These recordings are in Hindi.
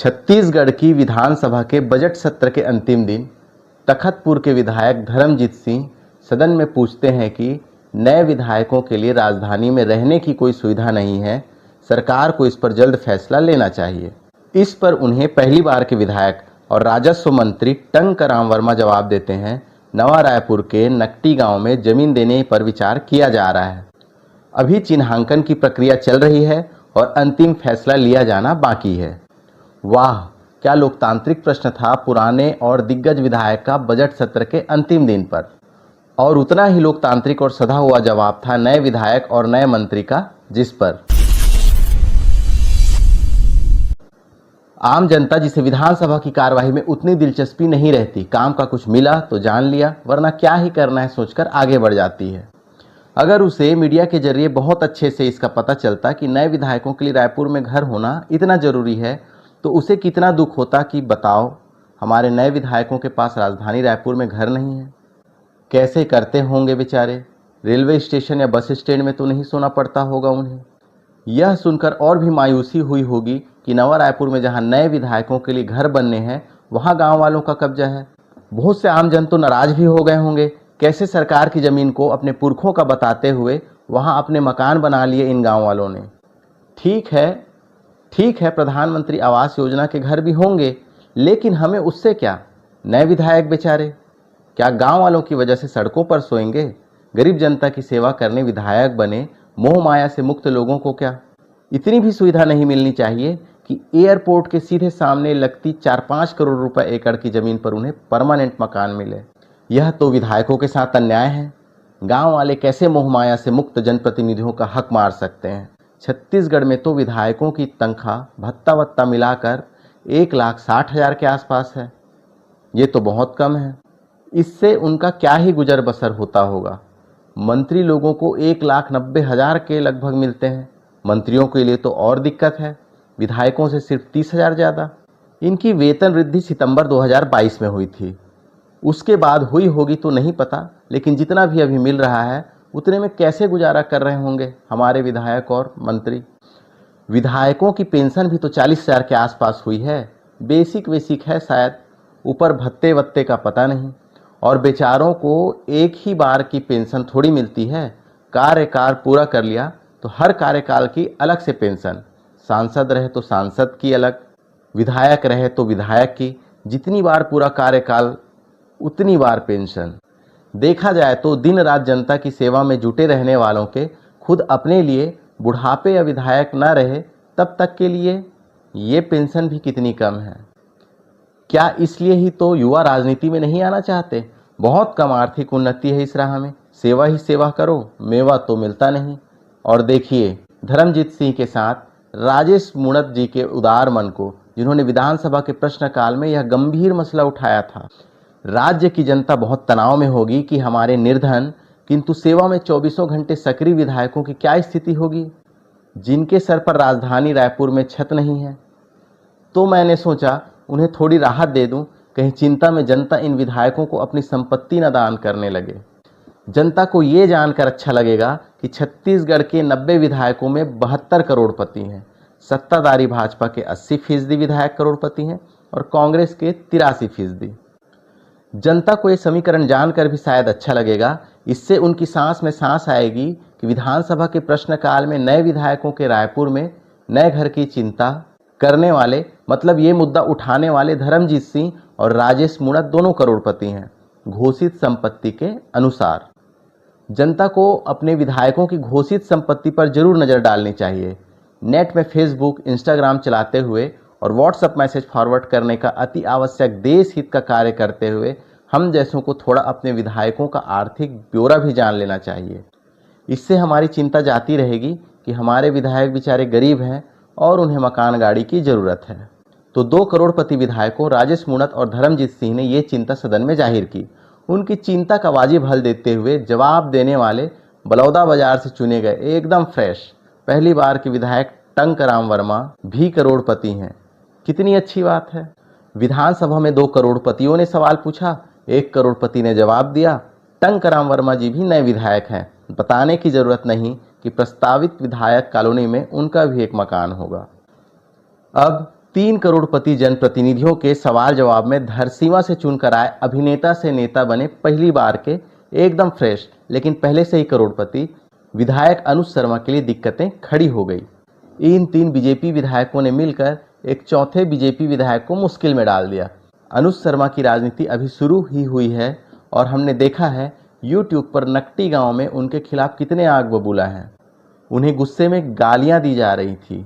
छत्तीसगढ़ की विधानसभा के बजट सत्र के अंतिम दिन तखतपुर के विधायक धर्मजीत सिंह सदन में पूछते हैं कि नए विधायकों के लिए राजधानी में रहने की कोई सुविधा नहीं है, सरकार को इस पर जल्द फैसला लेना चाहिए। इस पर उन्हें पहली बार के विधायक और राजस्व मंत्री टंकराम वर्मा जवाब देते हैं, नवा रायपुर के नकटी गांव में जमीन देने पर विचार किया जा रहा है। अभी चिन्हांकन की प्रक्रिया चल रही है और अंतिम फैसला लिया जाना बाकी है। वाह, क्या लोकतांत्रिक प्रश्न था पुराने और दिग्गज विधायक का बजट सत्र के अंतिम दिन पर। और उतना ही लोकतांत्रिक और सधा हुआ जवाब था नए विधायक और नए मंत्री का, जिस पर आम जनता, जिसे विधानसभा की कार्यवाही में उतनी दिलचस्पी नहीं रहती, काम का कुछ मिला तो जान लिया, वरना क्या ही करना है सोचकर आगे बढ़ जाती है। अगर उसे मीडिया के जरिए बहुत अच्छे से इसका पता चलता कि नए विधायकों के लिए रायपुर में घर होना इतना जरूरी है, तो उसे कितना दुख होता कि बताओ, हमारे नए विधायकों के पास राजधानी रायपुर में घर नहीं है। कैसे करते होंगे बेचारे, रेलवे स्टेशन या बस स्टैंड में तो नहीं सोना पड़ता होगा उन्हें। यह सुनकर और भी मायूसी हुई होगी कि नवा रायपुर में जहां नए विधायकों के लिए घर बनने हैं, वहां गांव वालों का कब्जा है। बहुत से आमजन तो नाराज भी हो गए होंगे, कैसे सरकार की जमीन को अपने पुरखों का बताते हुए वहां अपने मकान बना लिए इन गांव वालों ने। ठीक है, प्रधानमंत्री आवास योजना के घर भी होंगे, लेकिन हमें उससे क्या। नए विधायक बेचारे क्या गांव वालों की वजह से सड़कों पर सोएंगे? गरीब जनता की सेवा करने विधायक बने, मोह माया से मुक्त लोगों को क्या इतनी भी सुविधा नहीं मिलनी चाहिए कि एयरपोर्ट के सीधे सामने लगती 4-5 करोड़ रुपए एकड़ की जमीन पर उन्हें परमानेंट मकान मिले? यह तो विधायकों के साथ अन्याय है। गांव वाले कैसे मोह माया से मुक्त जनप्रतिनिधियों का हक मार सकते हैं? छत्तीसगढ़ में तो विधायकों की तनख्वाह भत्ता वत्ता मिलाकर 1,60,000 के आसपास है। ये तो बहुत कम है। इससे उनका क्या ही गुजर बसर होता होगा। मंत्री लोगों को 1,90,000 के लगभग मिलते हैं। मंत्रियों के लिए तो और दिक्कत है, विधायकों से सिर्फ 30,000 ज़्यादा। इनकी वेतन वृद्धि सितंबर 2022 में हुई थी, उसके बाद हुई होगी तो नहीं पता, लेकिन जितना भी अभी मिल रहा है उतने में कैसे गुजारा कर रहे होंगे हमारे विधायक और मंत्री। विधायकों की पेंशन भी तो 40,000 के आसपास हुई है। बेसिक है शायद, ऊपर भत्ते वत्ते का पता नहीं। और बेचारों को एक ही बार की पेंशन थोड़ी मिलती है। कार्यकाल पूरा कर लिया तो हर कार्यकाल की अलग से पेंशन, सांसद रहे तो सांसद की अलग, विधायक रहे तो विधायक की। जितनी बार पूरा कार्यकाल उतनी बार पेंशन। देखा जाए तो दिन रात जनता की सेवा में जुटे रहने वालों के खुद अपने लिए बुढ़ापे या विधायक न रहे तब तक के लिए ये पेंशन भी कितनी कम है। क्या इसलिए ही तो युवा राजनीति में नहीं आना चाहते? बहुत कम आर्थिक उन्नति है इस राह में, सेवा ही सेवा करो, मेवा तो मिलता नहीं। और देखिए धर्मजीत सिंह के साथ राजेश मूणत जी के उदार मन को, जिन्होंने विधानसभा के प्रश्नकाल में यह गंभीर मसला उठाया था। राज्य की जनता बहुत तनाव में होगी कि हमारे निर्धन किंतु सेवा में 24 घंटे सक्रिय विधायकों की क्या स्थिति होगी, जिनके सर पर राजधानी रायपुर में छत नहीं है। तो मैंने सोचा उन्हें थोड़ी राहत दे दूं, कहीं चिंता में जनता इन विधायकों को अपनी संपत्ति न दान करने लगे। जनता को ये जानकर अच्छा लगेगा कि छत्तीसगढ़ के 90 विधायकों में 72 करोड़पति हैं। सत्ताधारी भाजपा के 80% विधायक करोड़पति हैं और कांग्रेस के 83%। जनता को ये समीकरण जानकर भी शायद अच्छा लगेगा। इससे उनकी सांस में सांस आएगी कि विधानसभा के प्रश्नकाल में नए विधायकों के रायपुर में नए घर की चिंता करने वाले, मतलब ये मुद्दा उठाने वाले धर्मजीत सिंह और राजेश मूणत दोनों करोड़पति हैं, घोषित संपत्ति के अनुसार। जनता को अपने विधायकों की घोषित संपत्ति पर जरूर नजर डालनी चाहिए। नेट में फेसबुक, इंस्टाग्राम चलाते हुए और व्हाट्सएप मैसेज फॉरवर्ड करने का अति आवश्यक देश हित का कार्य करते हुए हम जैसों को थोड़ा अपने विधायकों का आर्थिक ब्यौरा भी जान लेना चाहिए। इससे हमारी चिंता जाती रहेगी कि हमारे विधायक बेचारे गरीब हैं और उन्हें मकान गाड़ी की जरूरत है। तो 2 करोड़पति विधायकों राजेश मूणत और धर्मजीत सिंह ने ये चिंता सदन में जाहिर की। उनकी चिंता का वाजिब हल देते हुए जवाब देने वाले बलौदाबाजार से चुने गए एकदम फ्रेश पहली बार के विधायक टंकराम वर्मा भी करोड़पति हैं। कितनी अच्छी बात है। विधानसभा में 2 करोड़पतियों ने सवाल पूछा, 1 करोड़पति ने जवाब दिया। टंकराम वर्मा जी भी नए विधायक हैं, बताने की जरूरत नहीं कि प्रस्तावित विधायक कॉलोनी में उनका भी एक मकान होगा। अब 3 करोड़पति जनप्रतिनिधियों के सवाल जवाब में धरसींवा से चुनकर आए अभिनेता से नेता बने पहली बार के एकदम फ्रेश लेकिन पहले से ही करोड़पति विधायक अनुज शर्मा के लिए दिक्कतें खड़ी हो गई। इन 3 बीजेपी विधायकों ने मिलकर एक चौथे बीजेपी विधायक को मुश्किल में डाल दिया। अनुज शर्मा की राजनीति अभी शुरू ही हुई है और हमने देखा है यूट्यूब पर नकटी गांव में उनके खिलाफ कितने आग बबूला हैं। उन्हें गुस्से में गालियां दी जा रही थी।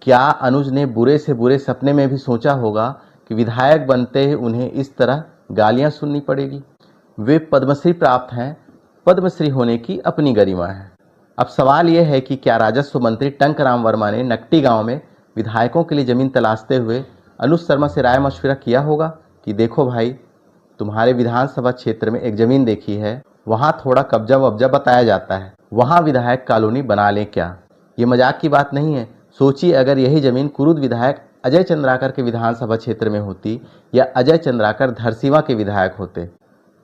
क्या अनुज ने बुरे से बुरे सपने में भी सोचा होगा कि विधायक बनते ही उन्हें इस तरह गालियां सुननी पड़ेगी? वे पद्मश्री प्राप्त हैं, पद्मश्री होने की अपनी गरिमा है। अब सवाल यह है कि क्या राजस्व मंत्री टंकराम वर्मा ने नकटी गांव में विधायकों के लिए जमीन तलाशते हुए अनुज शर्मा से राय मशविरा किया होगा कि देखो भाई, तुम्हारे विधानसभा क्षेत्र में एक जमीन देखी है, वहां थोड़ा कब्जा वब्जा बताया जाता है, वहां विधायक कॉलोनी बना लें क्या? ये मजाक की बात नहीं है। सोचिए अगर यही जमीन कुरुद विधायक अजय चंद्राकर के विधानसभा क्षेत्र में होती या अजय चंद्राकर धरसींवा के विधायक होते,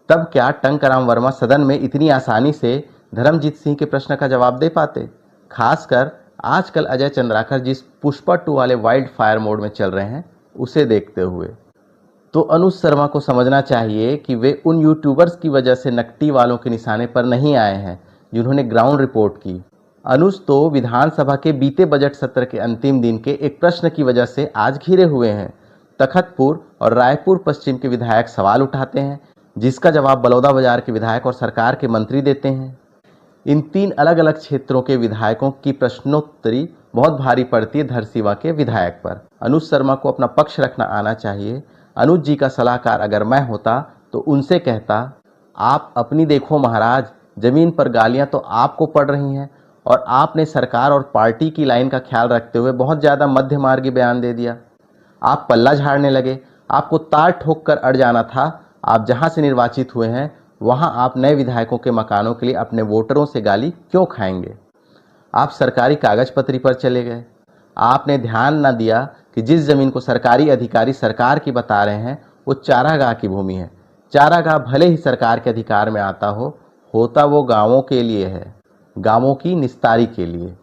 तब क्या टंकराम वर्मा सदन में इतनी आसानी से धर्मजीत सिंह के प्रश्न का जवाब दे पाते? खासकर आजकल अजय चंद्राकर जिस पुष्पा 2 वाले वाइल्ड फायर मोड में चल रहे हैं उसे देखते हुए। तो अनुज शर्मा को समझना चाहिए कि वे उन यूट्यूबर्स की वजह से नकटी वालों के निशाने पर नहीं आए हैं जिन्होंने ग्राउंड रिपोर्ट की। अनुज तो विधानसभा के बीते बजट सत्र के अंतिम दिन के एक प्रश्न की वजह से आज घिरे हुए हैं। तखतपुर और रायपुर पश्चिम के विधायक सवाल उठाते हैं जिसका जवाब बलौदा बाजार के विधायक और सरकार के मंत्री देते हैं। इन 3 अलग अलग क्षेत्रों के विधायकों की प्रश्नोत्तरी बहुत भारी पड़ती है धरसींवा के विधायक पर। अनुज शर्मा को अपना पक्ष रखना आना चाहिए। अनुज जी का सलाहकार अगर मैं होता तो उनसे कहता, आप अपनी देखो महाराज, जमीन पर गालियां तो आपको पड़ रही हैं और आपने सरकार और पार्टी की लाइन का ख्याल रखते हुए बहुत ज़्यादा मध्य मार्गी बयान दे दिया। आप पल्ला झाड़ने लगे, आपको तार ठोक कर अड़ जाना था। आप जहां से निर्वाचित हुए हैं वहां आप नए विधायकों के मकानों के लिए अपने वोटरों से गाली क्यों खाएंगे? आप सरकारी कागज पत्री पर चले गए। आपने ध्यान न दिया कि जिस जमीन को सरकारी अधिकारी सरकार की बता रहे हैं वो चारागाह की भूमि है। चारागाह भले ही सरकार के अधिकार में आता हो, होता वो गांवों के लिए है, गांवों की निस्तारी के लिए।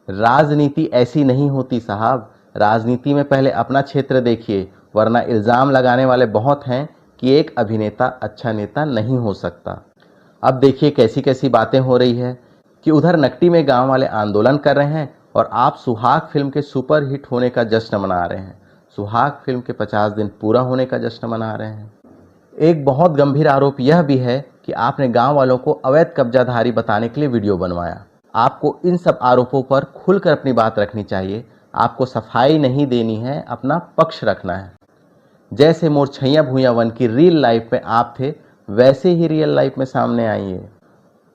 राजनीति ऐसी नहीं होती साहब। राजनीति में पहले अपना क्षेत्र देखिए, वरना इल्ज़ाम लगाने वाले बहुत हैं कि एक अभिनेता अच्छा नेता नहीं हो सकता। अब देखिए कैसी कैसी बातें हो रही है कि उधर नकटी में गांव वाले आंदोलन कर रहे हैं और आप सुहाग फिल्म के सुपरहिट होने का जश्न मना रहे हैं। सुहाग फिल्म के 50 दिन पूरा होने का जश्न मना रहे हैं। एक बहुत गंभीर आरोप यह भी है कि आपने गांव वालों को अवैध कब्जाधारी बताने के लिए वीडियो बनवाया। आपको इन सब आरोपों पर खुलकर अपनी बात रखनी चाहिए। आपको सफाई नहीं देनी है, अपना पक्ष रखना है। जैसे मोरछैया भूया वन की रियल लाइफ में आप थे, वैसे ही रियल लाइफ में सामने आइए।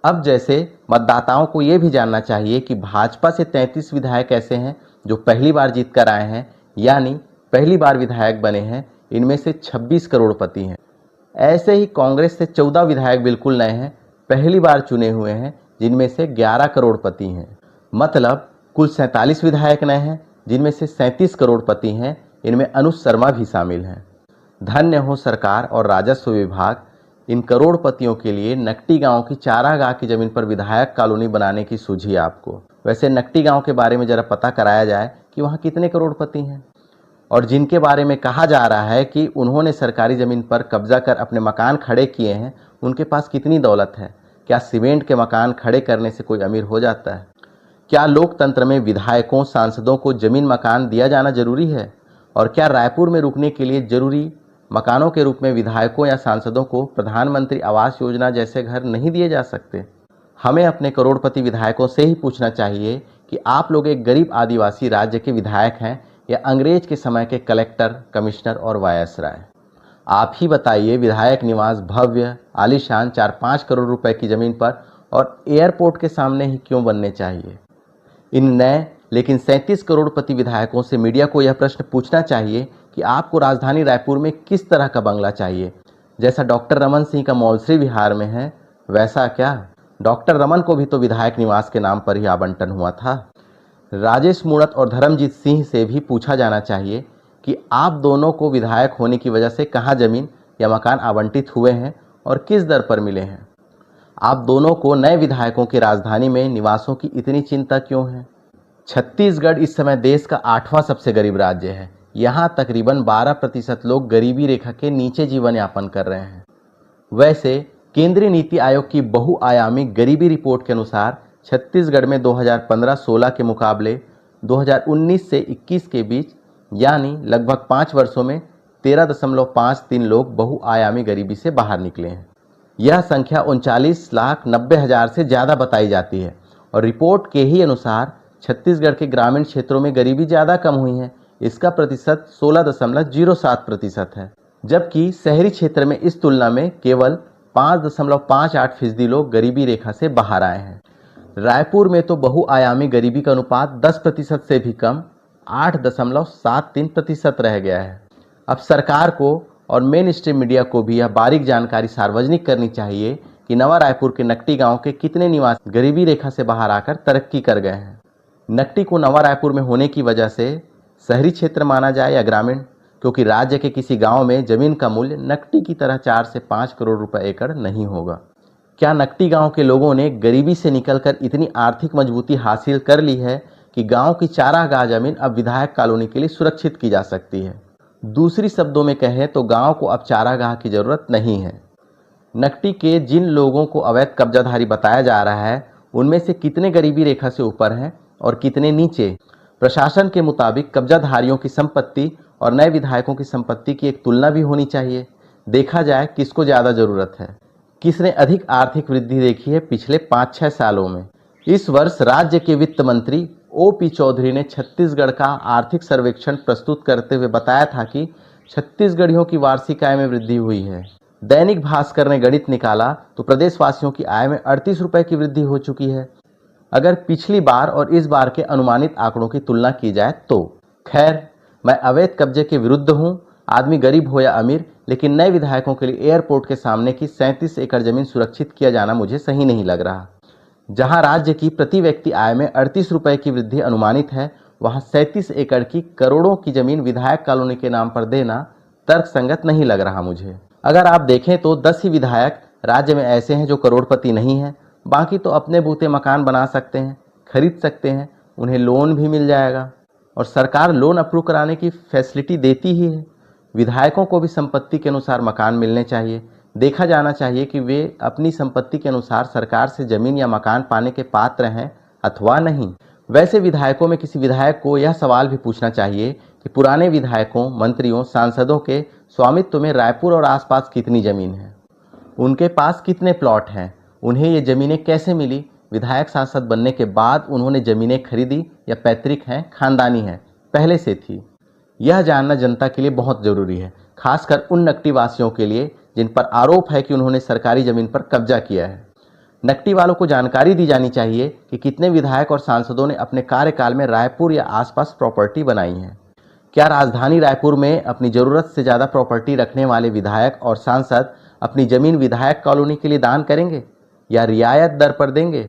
अब जैसे मतदाताओं को ये भी जानना चाहिए कि भाजपा से 33 विधायक ऐसे हैं जो पहली बार जीत कर आए हैं, यानी पहली बार विधायक बने हैं। इनमें से 26 करोड़पति हैं। ऐसे ही कांग्रेस से 14 विधायक बिल्कुल नए हैं, पहली बार चुने हुए हैं, जिनमें से 11 करोड़पति हैं। मतलब कुल 47 विधायक नए हैं, जिनमें से 37 करोड़पति हैं। इनमें अनुज शर्मा भी शामिल हैं। धन्य हो सरकार और राजस्व विभाग, इन करोड़पतियों के लिए नकटी गांव की चारागाह की जमीन पर विधायक कॉलोनी बनाने की सूझी आपको। वैसे नकटी गांव के बारे में जरा पता कराया जाए कि वहां कितने करोड़पति हैं, और जिनके बारे में कहा जा रहा है कि उन्होंने सरकारी जमीन पर कब्जा कर अपने मकान खड़े किए हैं, उनके पास कितनी दौलत है? क्या सीमेंट के मकान खड़े करने से कोई अमीर हो जाता है? क्या लोकतंत्र में विधायकों सांसदों को जमीन मकान दिया जाना जरूरी है? और क्या रायपुर में रुकने के लिए जरूरी मकानों के रूप में विधायकों या सांसदों को प्रधानमंत्री आवास योजना जैसे घर नहीं दिए जा सकते? हमें अपने करोड़पति विधायकों से ही पूछना चाहिए कि आप लोग एक गरीब आदिवासी राज्य के विधायक हैं या अंग्रेज के समय के कलेक्टर, कमिश्नर और वायसराय? आप ही बताइए। विधायक निवास भव्य आलीशान 4-5 करोड़ रुपए की जमीन पर और एयरपोर्ट के सामने ही क्यों बनने चाहिए? इन नए लेकिन 37 करोड़पति विधायकों से मीडिया को यह प्रश्न पूछना चाहिए कि आपको राजधानी रायपुर में किस तरह का बंगला चाहिए? जैसा डॉक्टर रमन सिंह का मौलश्री विहार में है, वैसा क्या? डॉक्टर रमन को भी तो विधायक निवास के नाम पर ही आवंटन हुआ था। राजेश मूणत और धर्मजीत सिंह से भी पूछा जाना चाहिए कि आप दोनों को विधायक होने की वजह से कहाँ जमीन या मकान आवंटित हुए हैं और किस दर पर मिले हैं? आप दोनों को नए विधायकों की राजधानी में निवासों की इतनी चिंता क्यों है? छत्तीसगढ़ इस समय देश का 8वां सबसे गरीब राज्य है। यहाँ तकरीबन 12% लोग गरीबी रेखा के नीचे जीवन यापन कर रहे हैं। वैसे केंद्रीय नीति आयोग की बहुआयामी गरीबी रिपोर्ट के अनुसार छत्तीसगढ़ में 2015-16 के मुकाबले 2019 से 21 के बीच यानी लगभग 5 वर्षों में 13.53 लोग बहुआयामी गरीबी से बाहर निकले हैं। यह संख्या 39,90,000 से ज़्यादा बताई जाती है और रिपोर्ट के ही अनुसार छत्तीसगढ़ के ग्रामीण क्षेत्रों में गरीबी ज़्यादा कम हुई है। इसका प्रतिशत 16.07% है, जबकि शहरी क्षेत्र में इस तुलना में केवल 5.58% लोग गरीबी रेखा से बाहर आए हैं। रायपुर में तो बहुआयामी गरीबी का अनुपात 10% से भी कम 8.73% रह गया है। अब सरकार को और मेन स्ट्रीम मीडिया को भी यह बारीक जानकारी सार्वजनिक करनी चाहिए कि नवा रायपुर के नकटी गांव के कितने निवासी गरीबी रेखा से बाहर आकर तरक्की कर गए हैं। नकटी को नवा रायपुर में होने की वजह से शहरी क्षेत्र माना जाए या ग्रामीण, क्योंकि राज्य के किसी गांव में जमीन का मूल्य नकटी की तरह 4 से 5 करोड़ रुपए एकड़ नहीं होगा। क्या नकटी गांव के लोगों ने गरीबी से निकलकर इतनी आर्थिक मजबूती हासिल कर ली है कि गांव की चारागाह जमीन अब विधायक कॉलोनी के लिए सुरक्षित की जा सकती है? दूसरी शब्दों में कहें तो गांव को अब चारागाह की जरूरत नहीं है। नकटी के जिन लोगों को अवैध कब्जाधारी बताया जा रहा है, उनमें से कितने गरीबी रेखा से ऊपर हैं और कितने नीचे? प्रशासन के मुताबिक कब्जाधारियों की संपत्ति और नए विधायकों की संपत्ति की एक तुलना भी होनी चाहिए। देखा जाए किसको ज़्यादा ज़रूरत है, किसने अधिक आर्थिक वृद्धि देखी है पिछले 5-6 सालों में। इस वर्ष राज्य के वित्त मंत्री OP चौधरी ने छत्तीसगढ़ का आर्थिक सर्वेक्षण प्रस्तुत करते हुए बताया था कि छत्तीसगढ़ियों की वार्षिक आय में वृद्धि हुई है। दैनिक भास्कर ने गणित निकाला तो प्रदेशवासियों की आय में 38 रुपये की वृद्धि हो चुकी है, अगर पिछली बार और इस बार के अनुमानित आंकड़ों की तुलना की जाए तो। खैर, मैं अवैध कब्जे के विरुद्ध हूँ, आदमी गरीब हो या अमीर, लेकिन नए विधायकों के लिए एयरपोर्ट के सामने की 37 एकड़ जमीन सुरक्षित किया जाना मुझे सही नहीं लग रहा। जहां राज्य की प्रति व्यक्ति आय में 38 रुपये की वृद्धि अनुमानित है, वहां 37 एकड़ की करोड़ों की जमीन विधायक कॉलोनी के नाम पर देना तर्कसंगत नहीं लग रहा मुझे। अगर आप देखें तो 10 ही विधायक राज्य में ऐसे हैं जो करोड़पति नहीं हैं, बाकी तो अपने बूते मकान बना सकते हैं, खरीद सकते हैं, उन्हें लोन भी मिल जाएगा और सरकार लोन अप्रूव कराने की फैसिलिटी देती ही है। विधायकों को भी संपत्ति के अनुसार मकान मिलने चाहिए। देखा जाना चाहिए कि वे अपनी संपत्ति के अनुसार सरकार से जमीन या मकान पाने के पात्र हैं अथवा नहीं। वैसे विधायकों में किसी विधायक को यह सवाल भी पूछना चाहिए कि पुराने विधायकों, मंत्रियों, सांसदों के स्वामित्व में रायपुर और आसपास कितनी जमीन है, उनके पास कितने प्लॉट हैं, उन्हें ये जमीनें कैसे मिली, विधायक सांसद बनने के बाद उन्होंने जमीनें खरीदी या पैतृक हैं, खानदानी हैं, पहले से थी। यह जानना जनता के लिए बहुत जरूरी है, खासकर उन नकटी वासियों के लिए जिन पर आरोप है कि उन्होंने सरकारी जमीन पर कब्जा किया है। नकटी वालों को जानकारी दी जानी चाहिए कि कितने विधायक और सांसदों ने अपने कार्यकाल में रायपुर या आसपास प्रॉपर्टी बनाई है। क्या राजधानी रायपुर में अपनी जरूरत से ज़्यादा प्रॉपर्टी रखने वाले विधायक और सांसद अपनी जमीन विधायक कॉलोनी के लिए दान करेंगे या रियायत दर पर देंगे?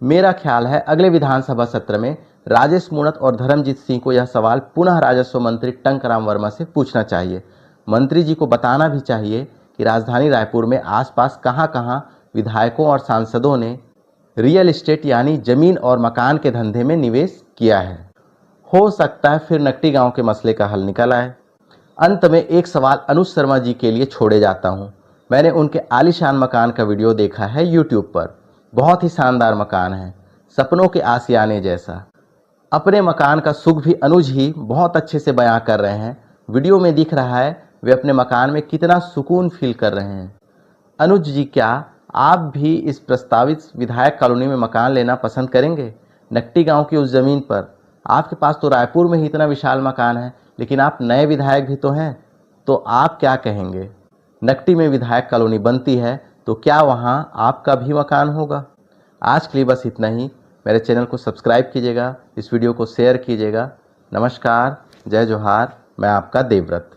मेरा ख्याल है अगले विधानसभा सत्र में राजेश मूणत और धर्मजीत सिंह को यह सवाल पुनः राजस्व मंत्री टंकराम वर्मा से पूछना चाहिए। मंत्री जी को बताना भी चाहिए कि राजधानी रायपुर में आसपास कहां-कहां विधायकों और सांसदों ने रियल एस्टेट यानी जमीन और मकान के धंधे में निवेश किया है। हो सकता है फिर नकटी गांव के मसले का हल निकल आए। अंत में एक सवाल अनुज शर्मा जी के लिए छोड़े जाता हूं। मैंने उनके आलीशान मकान का वीडियो देखा है यूट्यूब पर। बहुत ही शानदार मकान है, सपनों के आशियाने जैसा। अपने मकान का सुख भी अनुज ही बहुत अच्छे से बयां कर रहे हैं। वीडियो में दिख रहा है वे अपने मकान में कितना सुकून फील कर रहे हैं। अनुज जी, क्या आप भी इस प्रस्तावित विधायक कॉलोनी में मकान लेना पसंद करेंगे? नकटी गांव की उस जमीन पर। आपके पास तो रायपुर में ही इतना विशाल मकान है, लेकिन आप नए विधायक भी तो हैं, तो आप क्या कहेंगे? नकटी में विधायक कॉलोनी बनती है तो क्या वहां आपका भी मकान होगा? आज के लिए बस इतना ही। मेरे चैनल को सब्सक्राइब कीजिएगा, इस वीडियो को शेयर कीजिएगा। नमस्कार, जय जोहार, मैं आपका देवव्रत।